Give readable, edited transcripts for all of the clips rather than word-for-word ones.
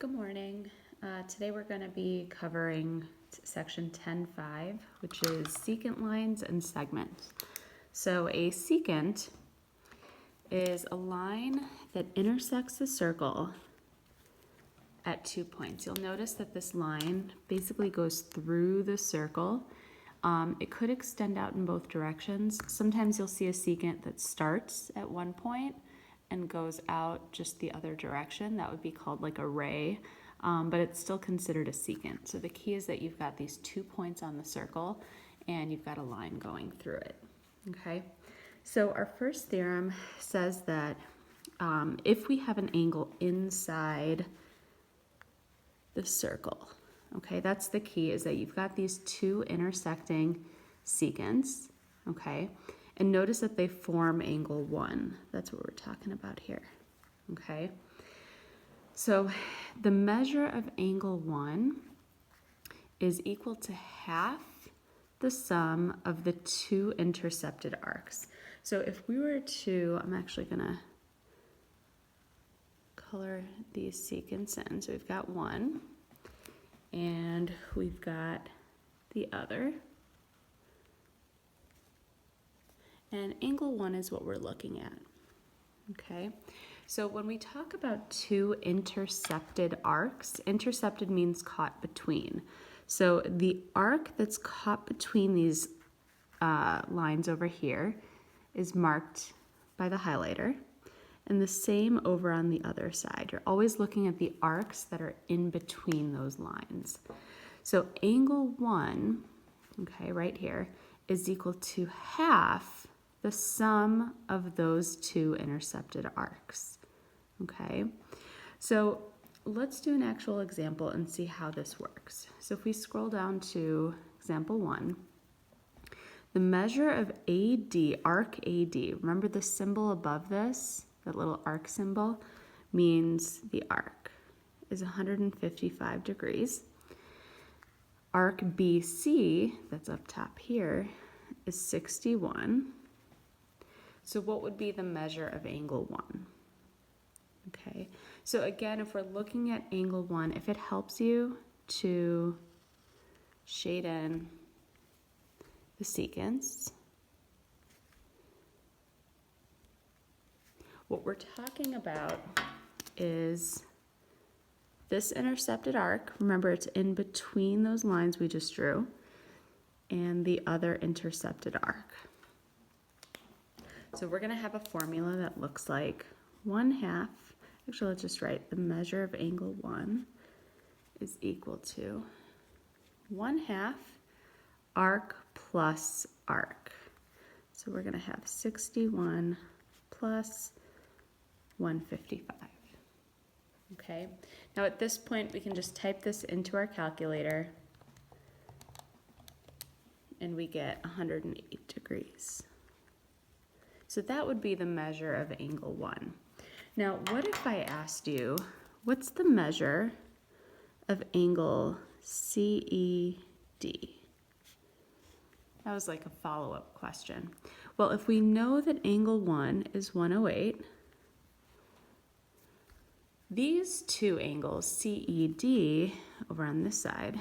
Good morning. Today we're going to be covering section 10.5, which is secant lines and segments. So a secant is a line that intersects a circle at 2 points. You'll notice that this line basically goes through the circle. It could extend out in both directions. Sometimes you'll see a secant that starts at one point and goes out just the other direction. That would be called like a ray, but it's still considered a secant. So the key is that you've got these 2 points on the circle and you've got a line going through it, okay? So our first theorem says that if we have an angle inside the circle, okay, that's the key, is that you've got these two intersecting secants, okay? And notice that they form angle 1. That's what we're talking about here, okay? So the measure of angle 1 is equal to half the sum of the two intercepted arcs. So if we were to, I'm actually gonna color these secants in. So we've got one and we've got the other. And angle 1 is what we're looking at, okay? So when we talk about two intercepted arcs, intercepted means caught between. So the arc that's caught between these lines over here is marked by the highlighter, and the same over on the other side. You're always looking at the arcs that are in between those lines. So angle 1, okay, right here, is equal to half the sum of those two intercepted arcs, okay? So let's do an actual example and see how this works. So if we scroll down to example 1, the measure of AD, arc AD, remember the symbol above this, that little arc symbol, means the arc is 155 degrees. Arc BC, that's up top here, is 61. So what would be the measure of angle 1? Okay, so again, if we're looking at angle 1, if it helps you to shade in the secants, what we're talking about is this intercepted arc. Remember, it's in between those lines we just drew, and the other intercepted arc. So we're going to have a formula that looks like 1/2, actually let's just write the measure of angle 1 is equal to 1/2 arc plus arc. So we're going to have 61 plus 155. Okay, now at this point we can just type this into our calculator and we get 108 degrees. So that would be the measure of angle 1. Now, what if I asked you, what's the measure of angle CED? That was like a follow-up question. Well, if we know that angle 1 is 108, these two angles, CED, over on this side,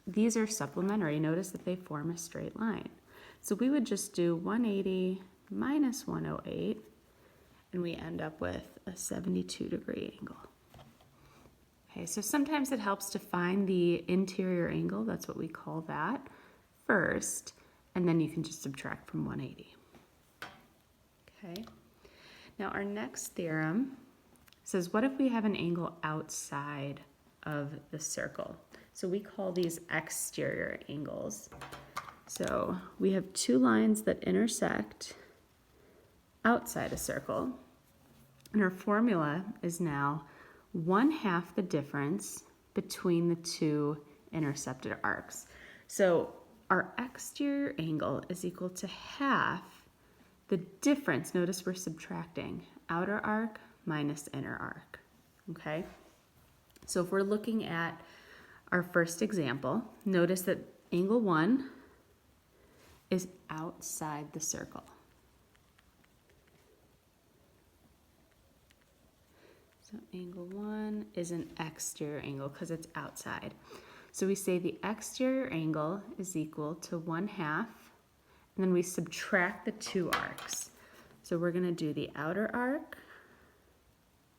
these are supplementary. Notice that they form a straight line. So we would just do 180 minus 108, and we end up with a 72 degree angle. Okay, so sometimes it helps to find the interior angle, that's what we call that, first, and then you can just subtract from 180. Okay, now our next theorem says, what if we have an angle outside of the circle? So we call these exterior angles. So we have two lines that intersect outside a circle, and our formula is now 1/2 the difference between the two intercepted arcs. So our exterior angle is equal to half the difference. Notice we're subtracting outer arc minus inner arc, okay? So if we're looking at our first example, notice that angle 1 is outside the circle. So angle 1 is an exterior angle because it's outside. So we say the exterior angle is equal to 1/2, and then we subtract the 2 arcs. So we're going to do the outer arc,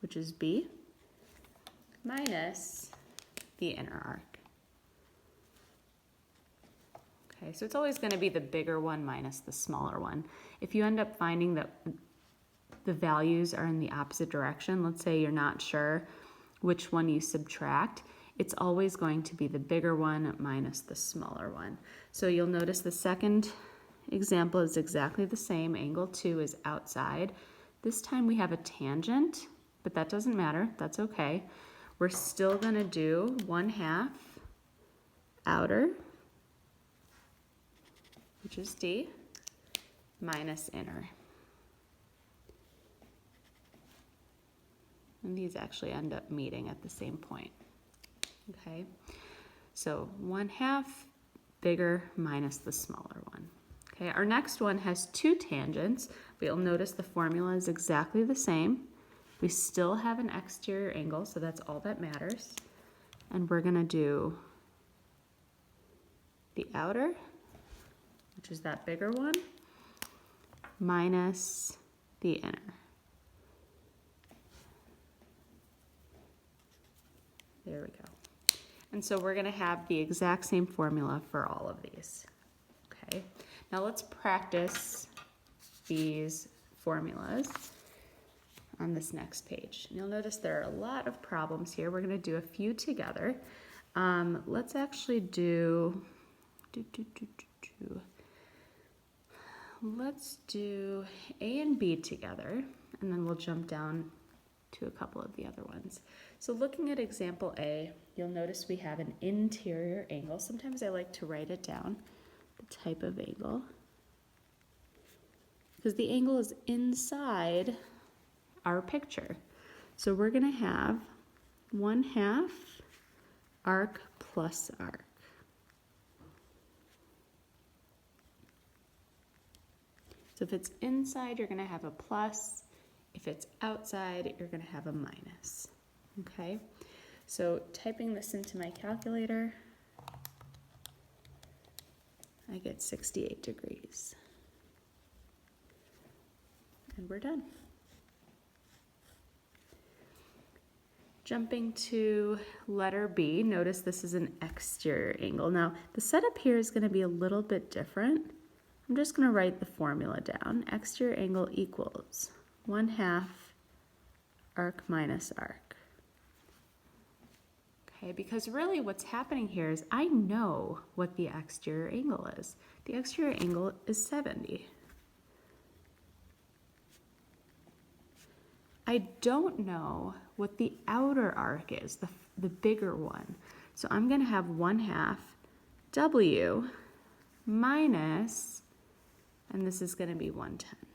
which is B, minus the inner arc. Okay, so it's always going to be the bigger one minus the smaller one. If you end up finding that the values are in the opposite direction, let's say you're not sure which one you subtract, it's always going to be the bigger one minus the smaller one. So you'll notice the second example is exactly the same. Angle 2 is outside. This time we have a tangent, but that doesn't matter. That's okay. We're still going to do 1/2 outer, which is D, minus inner. And these actually end up meeting at the same point. Okay, so 1/2 bigger minus the smaller one. Okay, our next one has 2 tangents, but you'll notice the formula is exactly the same. We still have an exterior angle, so that's all that matters. And we're gonna do the outer, which is that bigger one, minus the inner. There we go. And so we're gonna have the exact same formula for all of these. Okay, now let's practice these formulas on this next page. And you'll notice there are a lot of problems here. We're gonna do a few together. Let's actually let's do A and B together, and then we'll jump down to a couple of the other ones. So looking at example A, you'll notice we have an interior angle. Sometimes I like to write it down, the type of angle, because the angle is inside our picture. So we're gonna have 1/2 arc plus arc. So if it's inside, you're gonna have a plus. If it's outside, you're gonna have a minus. Okay, so typing this into my calculator, I get 68 degrees. And we're done. Jumping to letter B, notice this is an exterior angle. Now, the setup here is gonna be a little bit different. I'm just gonna write the formula down. Exterior angle equals 1/2 arc minus arc. Okay, because really what's happening here is I know what the exterior angle is. The exterior angle is 70. I don't know what the outer arc is, the bigger one. So I'm gonna have 1/2 W minus, and this is gonna be 110.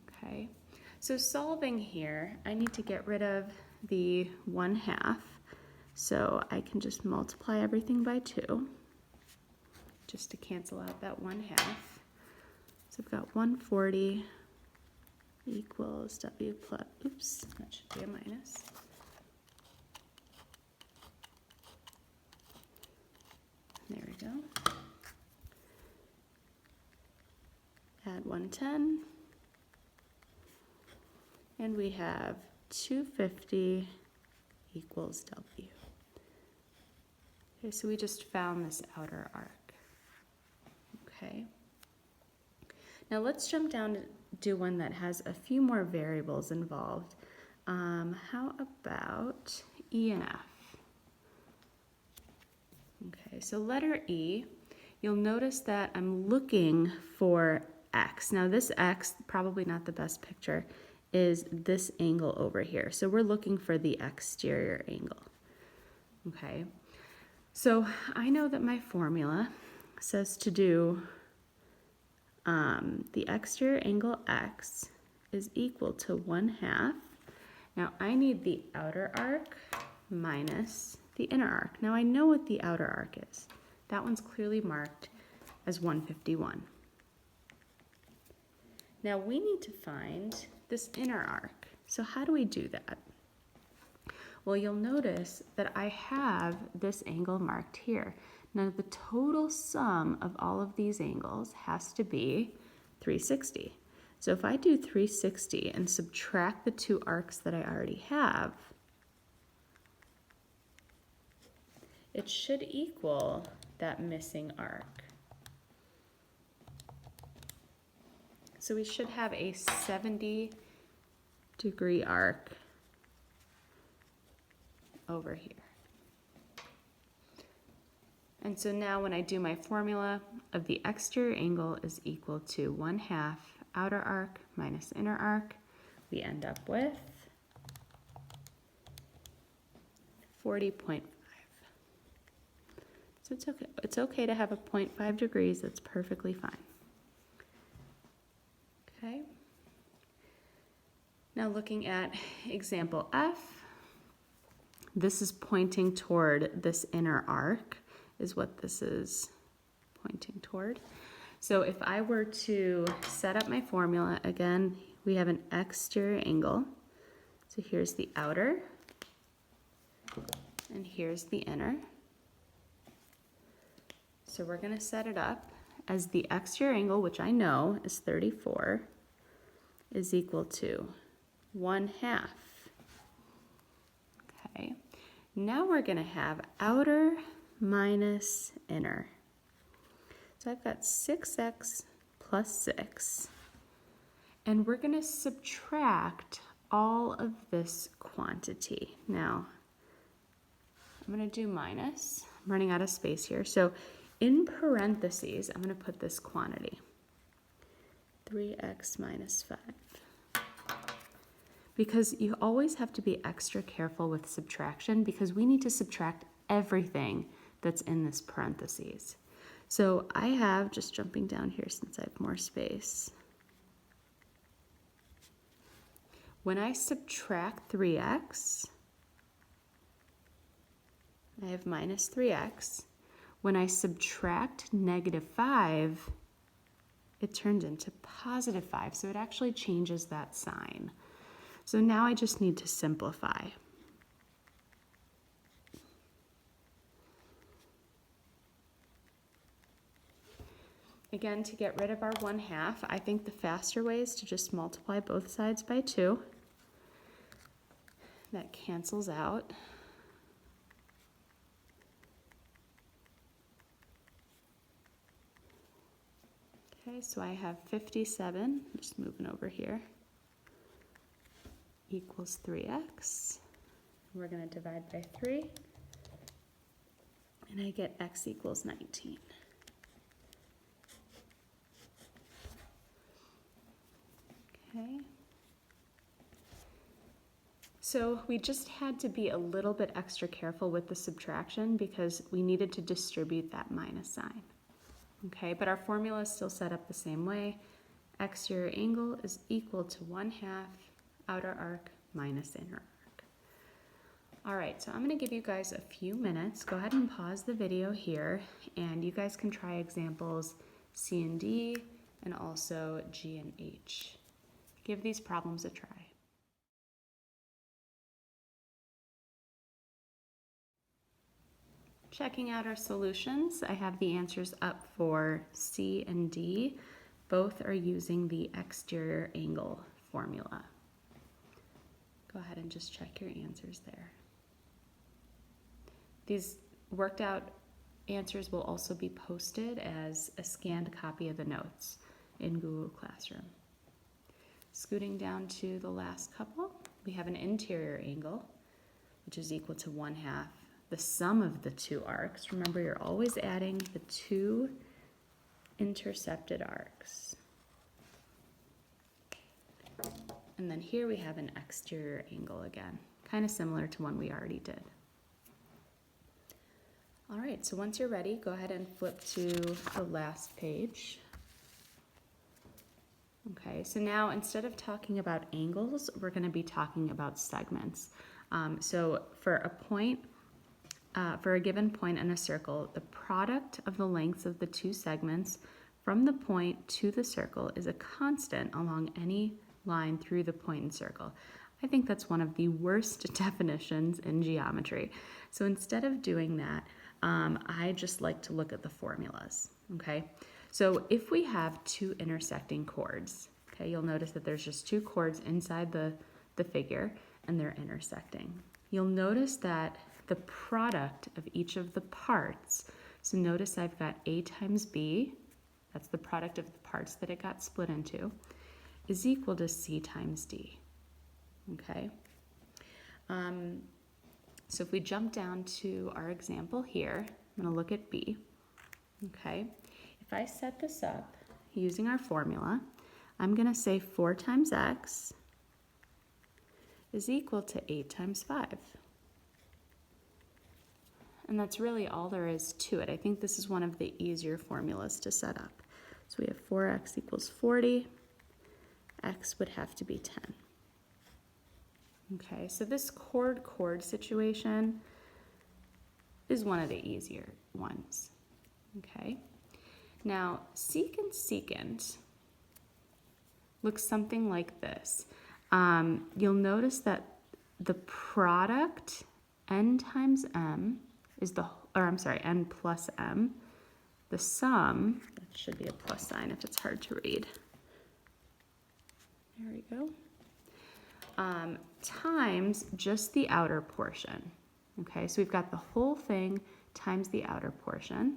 Okay, so solving here, I need to get rid of the 1/2. So I can just multiply everything by 2, just to cancel out that 1/2. So I've got 140 equals W plus, oops, that should be a minus. There we go. Add 110. And we have 250 equals W. Okay, so we just found this outer arc. Okay. Now let's jump down to do one that has a few more variables involved. How about E and F? Okay, so letter E, you'll notice that I'm looking for X. Now this X, probably not the best picture, is this angle over here. So we're looking for the exterior angle. Okay, so I know that my formula says to do the exterior angle X is equal to 1/2. Now I need the outer arc minus the inner arc. Now I know what the outer arc is. That one's clearly marked as 151. Now we need to find this inner arc. So how do we do that? Well, you'll notice that I have this angle marked here. Now the total sum of all of these angles has to be 360. So if I do 360 and subtract the two arcs that I already have, it should equal that missing arc. So we should have a 70-degree arc over here. And so now when I do my formula of the exterior angle is equal to 1/2 outer arc minus inner arc, we end up with 40.5. So it's okay. It's okay to have a 0.5 degrees. That's perfectly fine. Okay. Now looking at example F, this is pointing toward this inner arc, is what this is pointing toward. So if I were to set up my formula, again, we have an exterior angle. So here's the outer, and here's the inner. So we're going to set it up as the exterior angle, which I know is 34, is equal to 1/2. Okay. Now we're going to have outer minus inner. So I've got 6x plus 6. And we're going to subtract all of this quantity. Now, I'm going to do minus. I'm running out of space here. So in parentheses, I'm going to put this quantity. 3x minus 5. Because you always have to be extra careful with subtraction because we need to subtract everything that's in this parentheses. So I have, just jumping down here since I have more space, when I subtract 3x, I have minus 3x. When I subtract -5, it turned into +5, so it actually changes that sign. So now I just need to simplify. Again, to get rid of our 1/2, I think the faster way is to just multiply both sides by 2. That cancels out. Okay, so I have 57, just moving over here, equals 3x. We're going to divide by 3, and I get x equals 19. Okay. So we just had to be a little bit extra careful with the subtraction because we needed to distribute that minus sign. Okay, but our formula is still set up the same way. Exterior angle is equal to 1/2 outer arc minus inner arc. All right, so I'm going to give you guys a few minutes. Go ahead and pause the video here, and you guys can try examples C and D and also G and H. Give these problems a try. Checking out our solutions, I have the answers up for C and D. Both are using the exterior angle formula. Go ahead and just check your answers there. These worked out answers will also be posted as a scanned copy of the notes in Google Classroom. Scooting down to the last couple, we have an interior angle, which is equal to 1/2 the sum of the two arcs. Remember, you're always adding the two intercepted arcs. And then here we have an exterior angle again, kind of similar to one we already did. All right, so once you're ready, go ahead and flip to the last page. Okay, so now instead of talking about angles, we're going to be talking about segments. So for a point, for a given point in a circle, the product of the lengths of the two segments from the point to the circle is a constant along any line through the point and circle. I think that's one of the worst definitions in geometry. So instead of doing that, I just like to look at the formulas, okay? So if we have two intersecting chords, okay, you'll notice that there's just two chords inside the figure and they're intersecting. You'll notice that the product of each of the parts, so notice I've got A times B, that's the product of the parts that it got split into, is equal to C times D, okay? So if we jump down to our example here, I'm gonna look at B, okay? If I set this up using our formula, I'm gonna say 4 times X is equal to 8 times 5. And that's really all there is to it. I think this is one of the easier formulas to set up. So we have 4x equals 40, x would have to be 10. Okay, so this chord situation is one of the easier ones. Okay, now secant looks something like this. You'll notice that the product n times m is n plus m. The sum, that should be a plus sign if it's hard to read. There we go. Times just the outer portion. Okay, so we've got the whole thing times the outer portion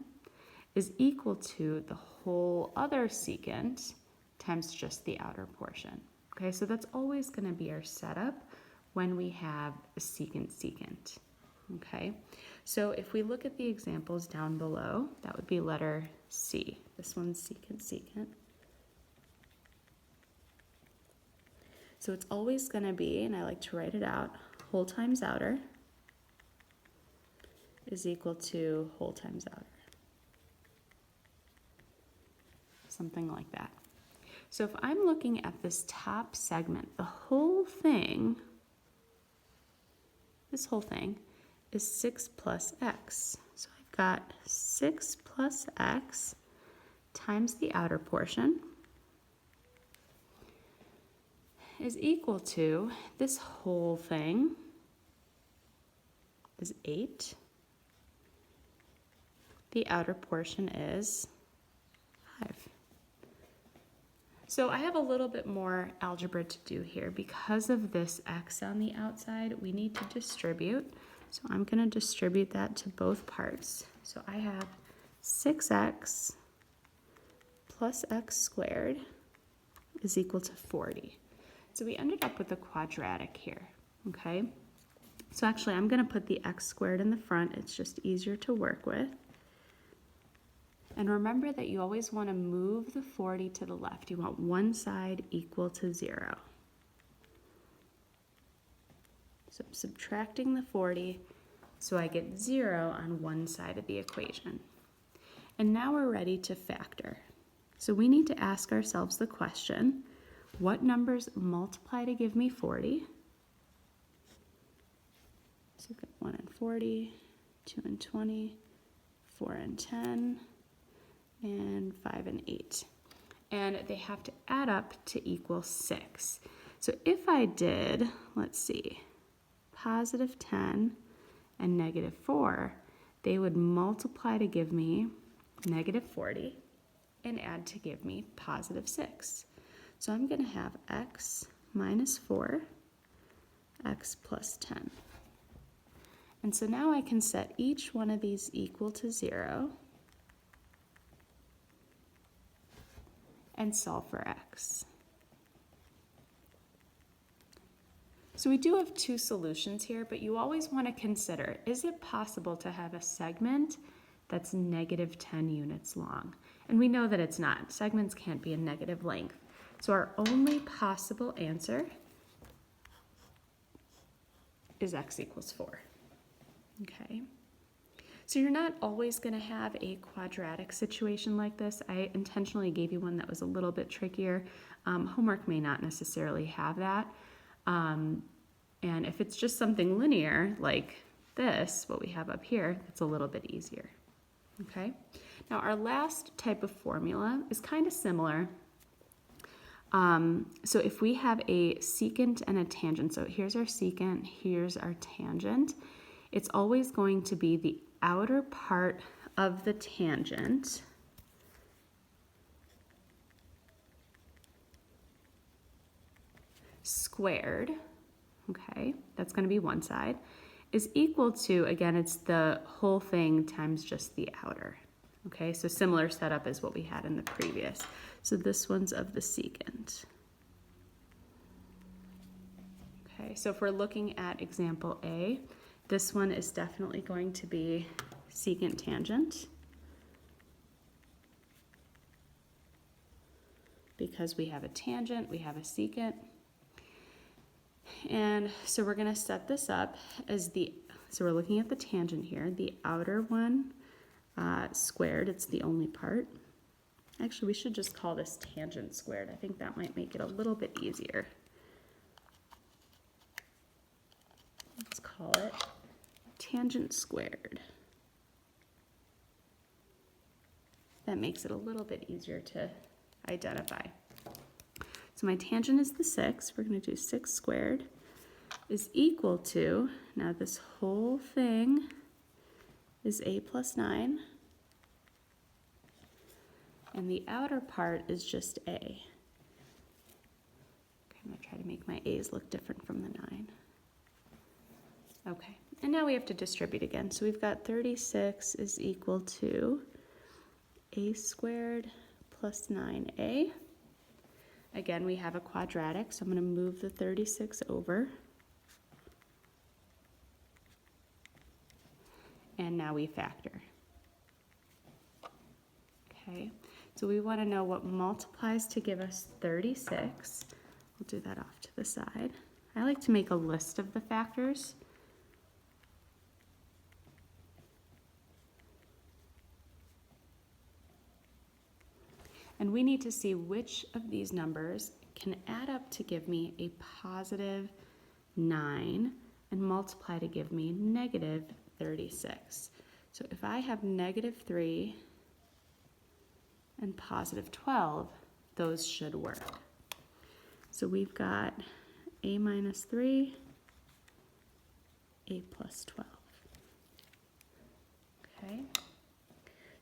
is equal to the whole other secant times just the outer portion. Okay, so that's always going to be our setup when we have a secant. Okay, so if we look at the examples down below, that would be letter C. This one's secant. So it's always going to be, and I like to write it out, whole times outer is equal to whole times outer. Something like that. So if I'm looking at this top segment, the whole thing, this whole thing is 6 plus x. So I've got 6 plus x times the outer portion is equal to, this whole thing is 8. The outer portion is 5. So I have a little bit more algebra to do here. Because of this x on the outside, we need to distribute. So I'm going to distribute that to both parts. So I have 6x plus x squared is equal to 40. So we ended up with a quadratic here, okay? So actually I'm going to put the x squared in the front. It's just easier to work with. And remember that you always want to move the 40 to the left. You want one side equal to 0. So I'm subtracting the 40, so I get 0 on one side of the equation. And now we're ready to factor. So we need to ask ourselves the question, what numbers multiply to give me 40? So we've got 1 and 40, 2 and 20, 4 and 10, and 5 and 8. And they have to add up to equal 6. So if I did, let's see, positive 10 and negative 4, they would multiply to give me negative 40 and add to give me positive 6. So I'm going to have x minus 4, x plus 10. And so now I can set each one of these equal to 0 and solve for x. So we do have two solutions here, but you always want to consider, is it possible to have a segment that's negative 10 units long? And we know that it's not. Segments can't be a negative length. So our only possible answer is x equals 4. Okay. So you're not always going to have a quadratic situation like this. I intentionally gave you one that was a little bit trickier. Homework may not necessarily have that. And if it's just something linear like this, what we have up here, it's a little bit easier. Okay. Now our last type of formula is kind of similar. So if we have a secant and a tangent, so here's our secant, here's our tangent, it's always going to be the outer part of the tangent squared, okay, that's going to be one side, is equal to, again, it's the whole thing times just the outer. Okay, so similar setup as what we had in the previous. So this one's of the secant. Okay, so if we're looking at example A, this one is definitely going to be secant tangent, because we have a tangent, we have a secant. And so we're going to set this up as so we're looking at the tangent here, the outer one squared, it's the only part. Actually, we should just call this tangent squared. I think that might make it a little bit easier. Let's call it tangent squared. That makes it a little bit easier to identify. So my tangent is the 6. We're going to do 6 squared is equal to, now this whole thing is a plus 9. And the outer part is just a. Okay, I'm going to try to make my a's look different from the 9. Okay, and now we have to distribute again. So we've got 36 is equal to a squared plus 9a. Again, we have a quadratic, so I'm going to move the 36 over. And now we factor. Okay, so we want to know what multiplies to give us 36. We'll do that off to the side. I like to make a list of the factors. And we need to see which of these numbers can add up to give me a positive 9 and multiply to give me negative 36. So if I have negative 3 and positive 12, those should work. So we've got a minus 3, a plus 12. Okay.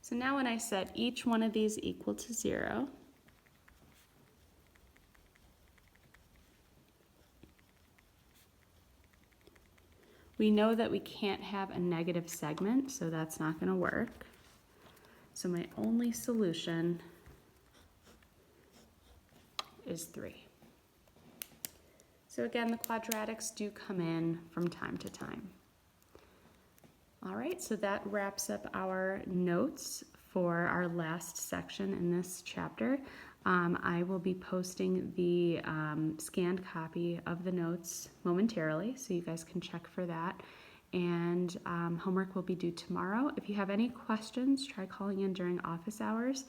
So now when I set each one of these equal to 0, we know that we can't have a negative segment, so that's not going to work. So my only solution is 3. So again, the quadratics do come in from time to time. All right, so that wraps up our notes for our last section in this chapter. I will be posting the scanned copy of the notes momentarily, so you guys can check for that. And homework will be due tomorrow. If you have any questions, try calling in during office hours.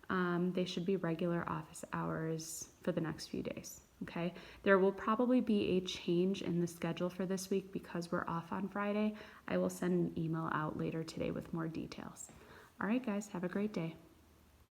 They should be regular office hours for the next few days. Okay, there will probably be a change in the schedule for this week because we're off on Friday. I will send an email out later today with more details. All right, guys, have a great day.